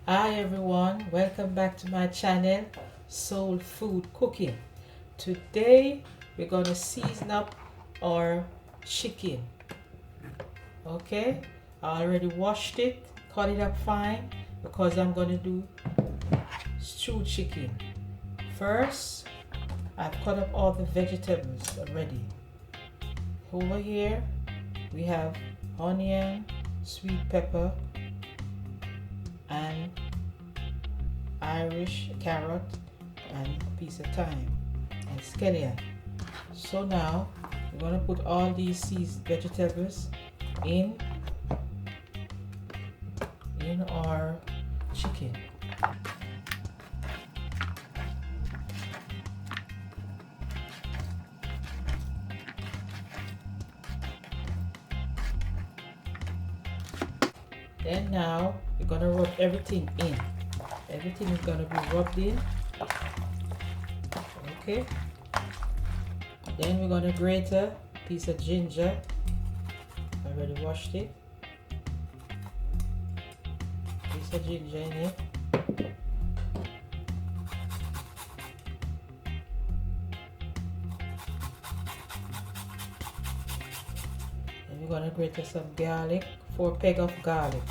Hi everyone, welcome back to my channel Soul Food Cooking. Today we're gonna season up our chicken. Okay, I already washed it, cut it up fine because I'm gonna do stewed chicken. First, I've cut up all the vegetables already. Over here we have onion, sweet pepper, and Irish carrot and a piece of thyme and scallion. So now we're going to put all these vegetables in our chicken. Then now we're going to rub everything in. Everything is going to be rubbed in. Okay. Then we're going to grate a piece of ginger. I already washed it. Piece of ginger in it. And we're going to grate some garlic, 4 pegs of garlic.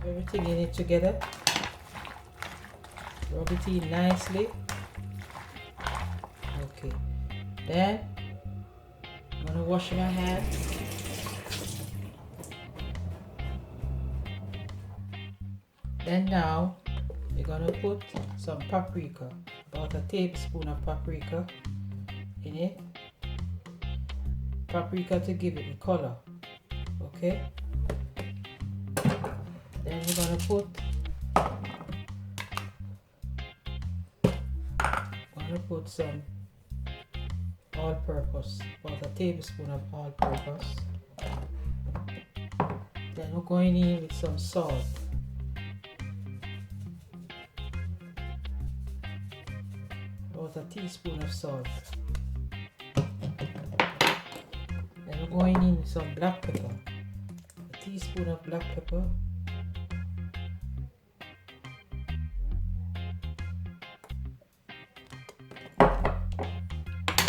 Everything in it together. Rub it in nicely. Okay. Then I'm gonna wash my hands. Then now we're gonna put some paprika, about a tablespoon of paprika in it. Paprika to give it the color. Okay. Then we're gonna put some all-purpose, about a tablespoon of all-purpose. Then we're going in with some salt. About a teaspoon of salt. Then we're going in with some black pepper. A teaspoon of black pepper.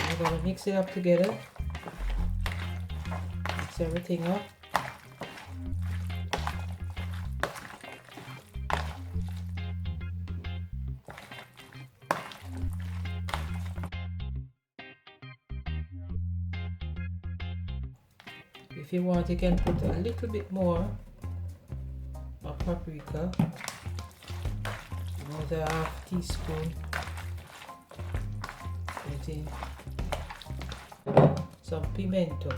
We're going to mix it up together. Mix everything up. If you want, you can put a little bit more of paprika. About a half teaspoon. Put in some pimento.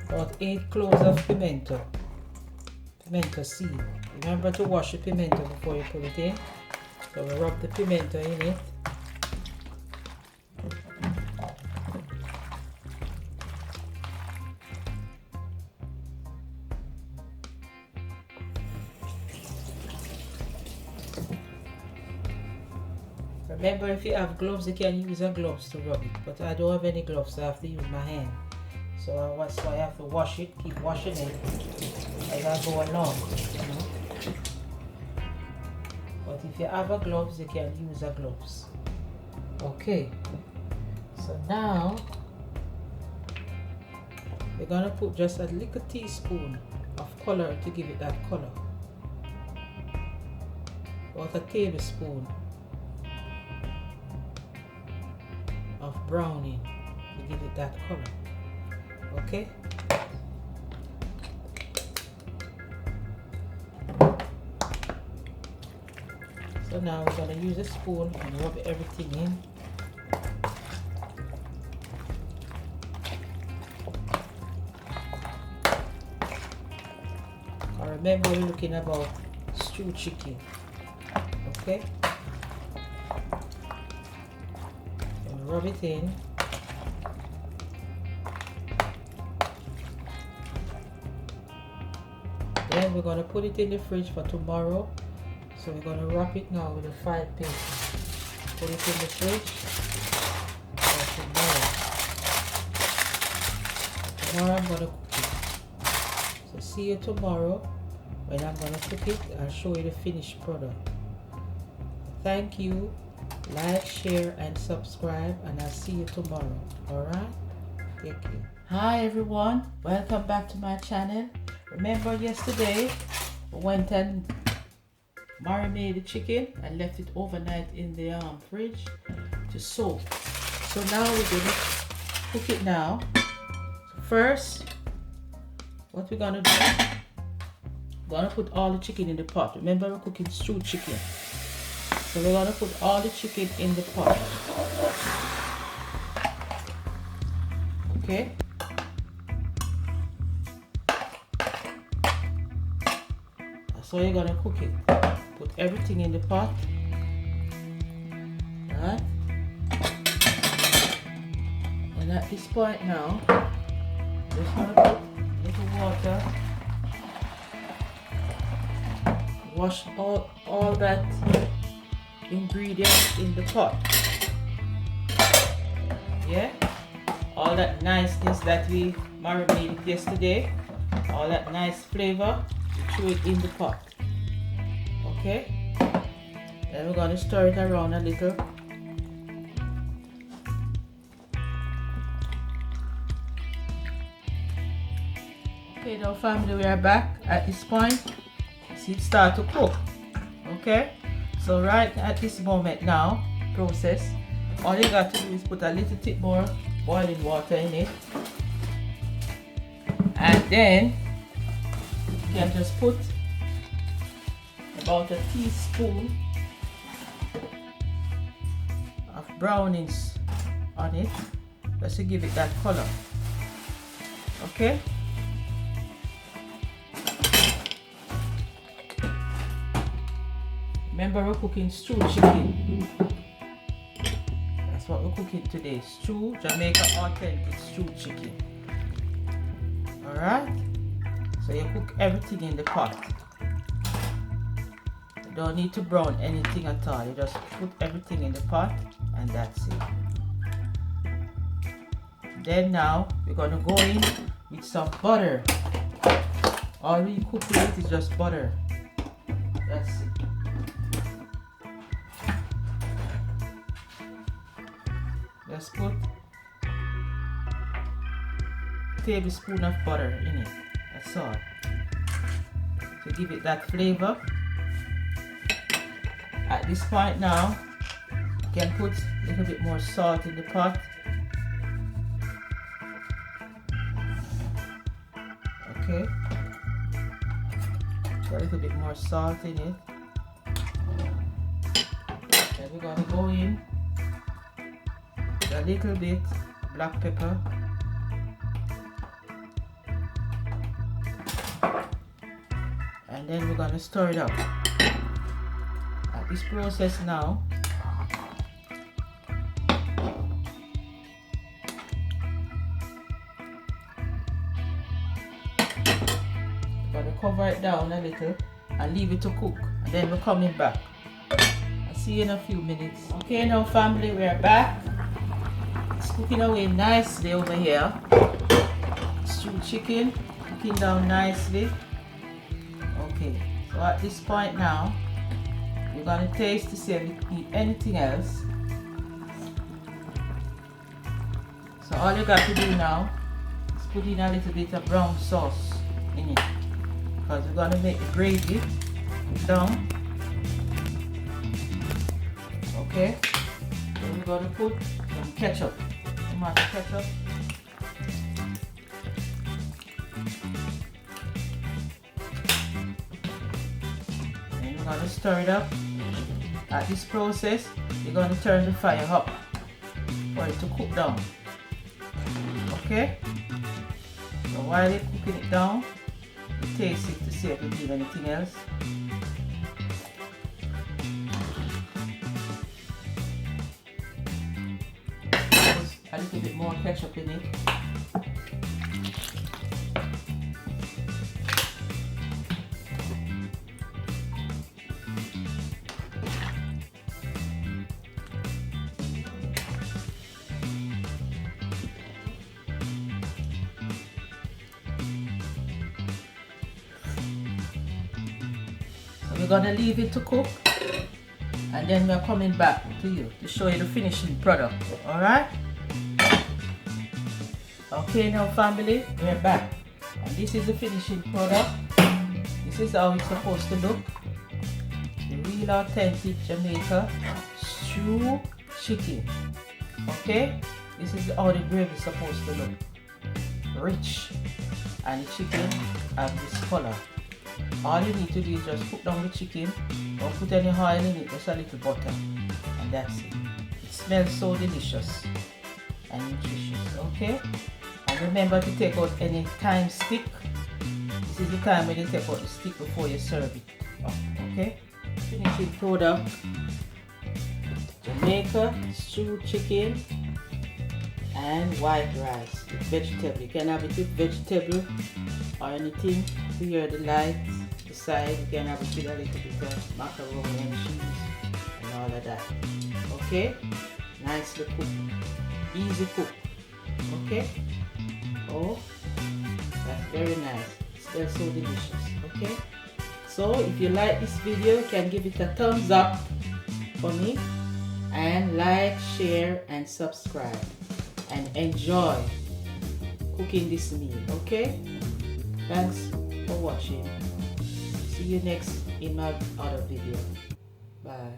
About 8 cloves of pimento seed. Remember to wash the pimento before you put it in. So we rub the pimento in it. Remember, if you have gloves, you can use a gloves to rub it, but I don't have any gloves, so I have to use my hand. So that's why I have to wash it, keep washing it as I go along, you know. But if you have a gloves, you can use a gloves. Okay, so now we're gonna put just a little teaspoon of color to give it that color. About a tablespoon of browning to give it that color. Okay. So now we're going to use a spoon and rub everything in. remember we're looking about stewed chicken. Okay, so rub it in. Then we're going to put it in the fridge for tomorrow. So we're going to wrap it now with a fried paper. Put it in the fridge for tomorrow. Tomorrow I'm going to cook it. So see you tomorrow when I'm going to cook it. I'll show you the finished product. Thank you. Like, share and subscribe, and I'll see you tomorrow. Alright? Take care. Hi everyone. Welcome back to my channel. Remember yesterday we went and marinated the chicken and left it overnight in the fridge to soak. So now we're going to cook it now. So first, what we're going to do, we're going to put all the chicken in the pot. Remember we're cooking stewed chicken. So we're going to put all the chicken in the pot. Okay. So you're gonna cook it. Put everything in the pot. Alright. And at this point now, just gonna put a little water. Wash all that ingredients in the pot. Yeah? All that niceness that we marinated yesterday. All that nice flavor. Throw it in the pot. Okay, then we're going to stir it around a little. Okay, now family, we are back at this point. See it start to cook. Okay, so right at this moment now, process, all you got to do is put a little bit more boiling water in it, and then you can just put about a teaspoon of brownings on it just to give it that color. Okay, remember we're cooking stewed chicken. That's what we're cooking today, stew, Jamaican authentic stewed chicken. Alright, so you cook everything in the pot. You don't need to brown anything at all. You just put everything in the pot and that's it. Then now we're going to go in with some butter. All we cook with it is just butter. That's it. Just put a tablespoon of butter in it. That's all. To give it that flavor. At this point now, you can put a little bit more salt in the pot. Okay. Put a little bit more salt in it. Then we're going to go in with a little bit black pepper. And then we're going to stir it up. At this process now, we're going to cover it down a little and leave it to cook. And then we're coming back. I'll see you in a few minutes. Okay, now family, we are back. It's cooking away nicely over here. Stewed chicken cooking down nicely. Okay, so at this point now, we're going to taste to see if we need anything else. So all you got to do now is put in a little bit of brown sauce in it, because we're going to make the gravy down. Okay, then we're going to put some ketchup, tomato ketchup. We're going to stir it up. At this process, you're going to turn the fire up for it to cook down. Okay? So while you're cooking it down, taste it to see if we need anything else. Put a little bit more ketchup in it. We're gonna leave it to cook, and then we're coming back to you to show you the finishing product. All right? Okay, now family, we're back, and this is the finishing product. This is how it's supposed to look. The real authentic Jamaican stew chicken. Okay, this is how the gravy is supposed to look. Rich, and the chicken have this color. All you need to do is just cook down the chicken. Don't put any oil in it, just a little butter, and that's it. It smells so delicious and nutritious. Okay, and remember to take out any thyme stick. This is the time when you take out the stick before you serve it up. Okay, finishing product: Jamaica stewed chicken and white rice with vegetable. You can have it with vegetable or anything to your delight. Beside, you can have it with a little bit of macaroni and cheese and all of that. Okay, nicely cooked, easy cook. Okay, oh, that's very nice. It smells so delicious. Okay, so if you like this video, you can give it a thumbs up for me, and like, share, and subscribe, and enjoy cooking this meal. Okay, thanks for watching. See you next in my other video. Bye.